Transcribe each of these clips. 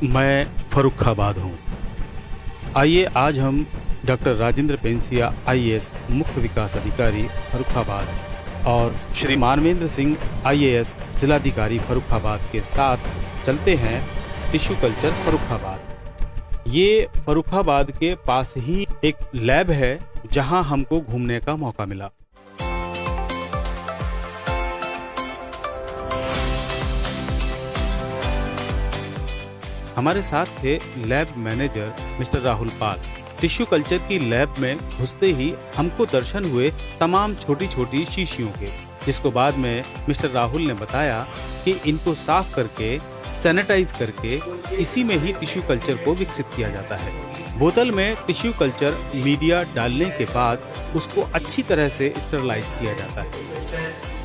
मैं फर्रुखाबाद हूँ। आइए आज हम डॉक्टर राजेंद्र पेंसिया आईएएस मुख्य विकास अधिकारी फर्रुखाबाद और श्री मानवेंद्र सिंह आईएएस जिलाधिकारी फर्रुखाबाद के साथ चलते हैं टिश्यू कल्चर फर्रुखाबाद। ये फर्रुखाबाद के पास ही एक लैब है जहां हमको घूमने का मौका मिला। हमारे साथ थे लैब मैनेजर मिस्टर राहुल पाल। टिश्यू कल्चर की लैब में घुसते ही हमको दर्शन हुए तमाम छोटी छोटी शीशियों के, जिसको बाद में मिस्टर राहुल ने बताया कि इनको साफ करके सैनिटाइज करके इसी में ही टिश्यू कल्चर को विकसित किया जाता है। बोतल में टिश्यू कल्चर मीडिया डालने के बाद उसको अच्छी तरह से स्टरलाइज किया जाता है।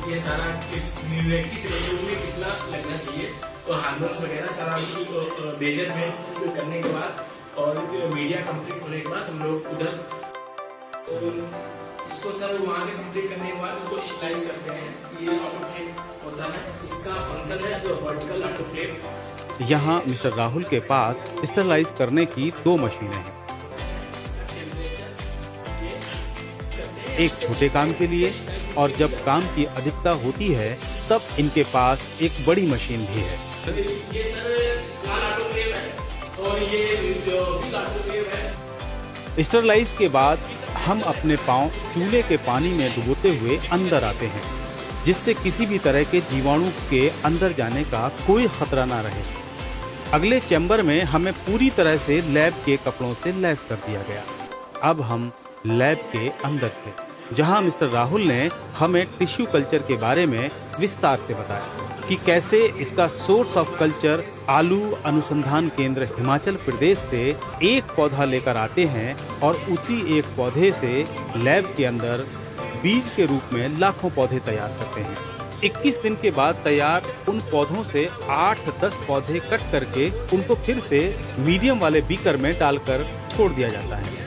ये सारा कितना लगना चाहिए और हार्मोन्स वगैरह सारा मेजरमेंट करने के बाद और मीडिया कंप्लीट होने के बाद हम लोग उधर इसको सर वहाँ से कंप्लीट करने के बाद उसको स्टरलाइज करते हैं। ये ऑटोक्लेव होता है, इसका फंक्शन है जो वर्टिकल ऑटोक्लेव। यहाँ मिस्टर राहुल के पास स्टरलाइज करने की 2 मशीनें हैं, एक छोटे काम के लिए और जब काम की अधिकता होती है तब इनके पास एक बड़ी मशीन भी है। ये सर स्मॉल ऑटोक्लेव है और ये जो बिग ऑटोक्लेव है। स्टरलाइज के बाद हम अपने पांव चूल्हे के पानी में डुबोते हुए अंदर आते हैं, जिससे किसी भी तरह के जीवाणु के अंदर जाने का कोई खतरा ना रहे। अगले चैम्बर में हमें पूरी तरह से लैब के कपड़ों से लैस कर दिया गया। अब हम लैब के अंदर थे, जहां मिस्टर राहुल ने हमें टिश्यू कल्चर के बारे में विस्तार से बताया कि कैसे इसका सोर्स ऑफ कल्चर आलू अनुसंधान केंद्र हिमाचल प्रदेश से एक पौधा लेकर आते हैं और उसी एक पौधे से लैब के अंदर बीज के रूप में लाखों पौधे तैयार करते हैं। 21 दिन के बाद तैयार उन पौधों से 8-10 पौधे कट करके उनको फिर से मीडियम वाले बीकर में डालकर छोड़ दिया जाता है।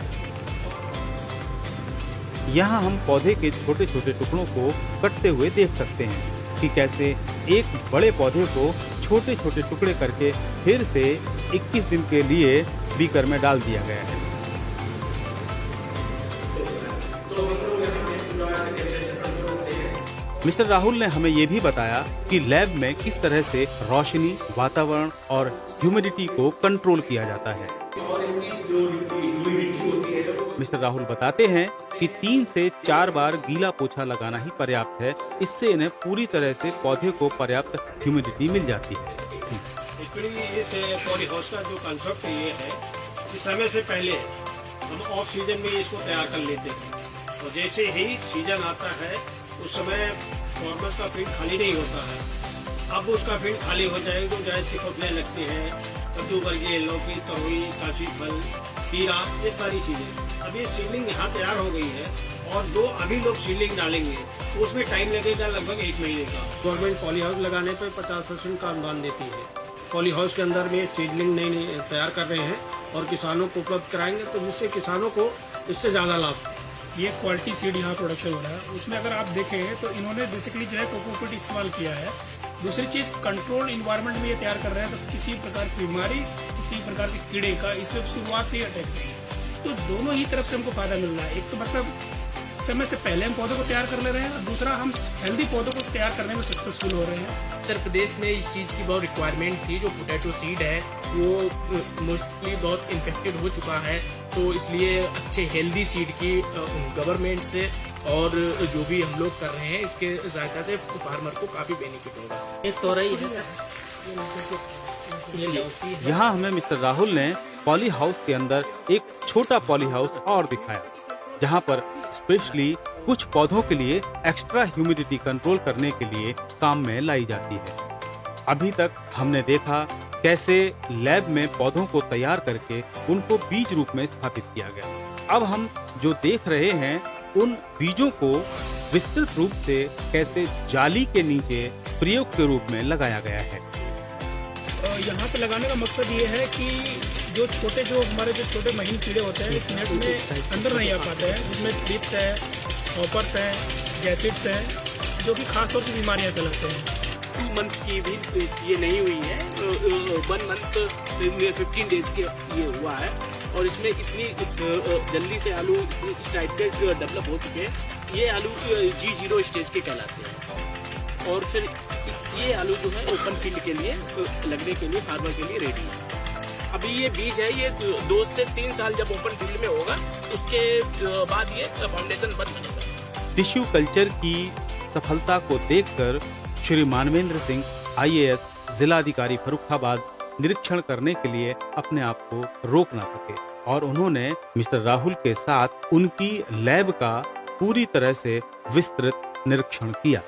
यहाँ हम पौधे के छोटे छोटे टुकड़ों को कटते हुए देख सकते हैं कि कैसे एक बड़े पौधे को छोटे छोटे टुकड़े करके फिर से 21 दिन के लिए बीकर में डाल दिया गया है। मिस्टर राहुल ने हमें ये भी बताया कि लैब में किस तरह से रोशनी, वातावरण और ह्यूमिडिटी को कंट्रोल किया जाता है। और इसकी जो ह्यूमिडिटी होती है मिस्टर राहुल बताते हैं कि 3 से 4 बार गीला पोछा लगाना ही पर्याप्त है। इससे इन्हें पूरी तरह से पौधे को पर्याप्त ह्यूमिडिटी मिल जाती है। एक्चुअली इस पॉली हाउस का जो कंसेप्ट ये है कि समय से पहले हम ऑफ सीजन में इसको तैयार कर लेते हैं और जैसे ही सीजन आता है उस समय फार्मर का फील्ड खाली नहीं होता है। अब उसका फील्ड खाली हो जाएगा तो जायद सी फसलें लगती हैं, कद्दू बरगे, लौकी, तरोई, काशी फल, खीरा, ये सारी चीजें। अब ये सीडलिंग यहाँ तैयार हो गई है और जो अभी लोग सीडलिंग डालेंगे तो उसमें टाइम लगेगा लगभग 1 महीने का। गवर्नमेंट पॉली हाउस लगाने पर 50% का अनुदान देती है। पॉली हाउस के अंदर में सीडलिंग नई तैयार कर रहे हैं और किसानों को उपलब्ध कराएंगे तो जिससे किसानों को इससे ज्यादा लाभ। ये क्वालिटी सीड यहाँ प्रोडक्शन हो रहा है। उसमें अगर आप देखें तो इन्होंने बेसिकली जो है कोकोपीट इस्तेमाल किया है। दूसरी चीज कंट्रोल इन्वायरमेंट में ये तैयार कर रहे हैं तो किसी प्रकार की बीमारी, किसी प्रकार के कीड़े का इसमें शुरुआत से ही अटैक नहीं है। तो दोनों ही तरफ से हमको फायदा मिल रहा है। एक तो मतलब समय से पहले हम पौधों को तैयार कर ले रहे हैं और दूसरा हम हेल्दी पौधों को तैयार करने में सक्सेसफुल हो रहे हैं। उत्तर प्रदेश में इस चीज की बहुत रिक्वायरमेंट थी। जो पोटैटो सीड है वो मोस्टली बहुत इन्फेक्टेड हो चुका है, तो इसलिए अच्छे हेल्दी सीड की गवर्नमेंट से और जो भी हम लोग कर रहे हैं इसके सहायता से फार्मर को काफी बेनिफिट होगा। ये तोरई है सर, यहाँ हमें मिस्टर राहुल ने पॉली हाउस के अंदर एक छोटा पॉली हाउस और दिखाया, जहाँ पर स्पेशली कुछ पौधों के लिए एक्स्ट्रा ह्यूमिडिटी कंट्रोल करने के लिए काम में लाई जाती है। अभी तक हमने देखा कैसे लैब में पौधों को तैयार करके उनको बीज रूप में स्थापित किया गया। अब हम जो देख रहे हैं उन बीजों को विस्तृत रूप से कैसे जाली के नीचे प्रयोग के रूप में लगाया गया है। यहाँ पे लगाने का मकसद ये है कि जो हमारे छोटे महीन कीड़े होते हैं इस नेट में अंदर नहीं आ पाते हैं, जिसमें ट्रिप्स है, हॉपर्स है, जैसिड्स है, जो कि खास तौर से बीमारियां फैलाते हैं। 2 मंथ की भी ये नहीं हुई है, 1 मंथ 15 डेज के ये हुआ है। और इसमें इतनी जल्दी से आलू इस टाइप के डेवलप हो चुके हैं, ये आलू G0 स्टेज के कहलाते हैं। और फिर ये आलू जो है ओपन फील्ड के लिए लगने के लिए फार्मर के लिए रेडी है। अभी ये बीज है, ये 2 से 3 साल जब ओपन फील्ड में होगा उसके बाद ये फाउंडेशन बन बनेगा। टिश्यू कल्चर की सफलता को देखकर श्री मानवेंद्र सिंह IAS जिलाधिकारी फर्रुखाबाद निरीक्षण करने के लिए अपने आप को रोक ना सके और उन्होंने मिस्टर राहुल के साथ उनकी लैब का पूरी तरह से विस्तृत निरीक्षण किया।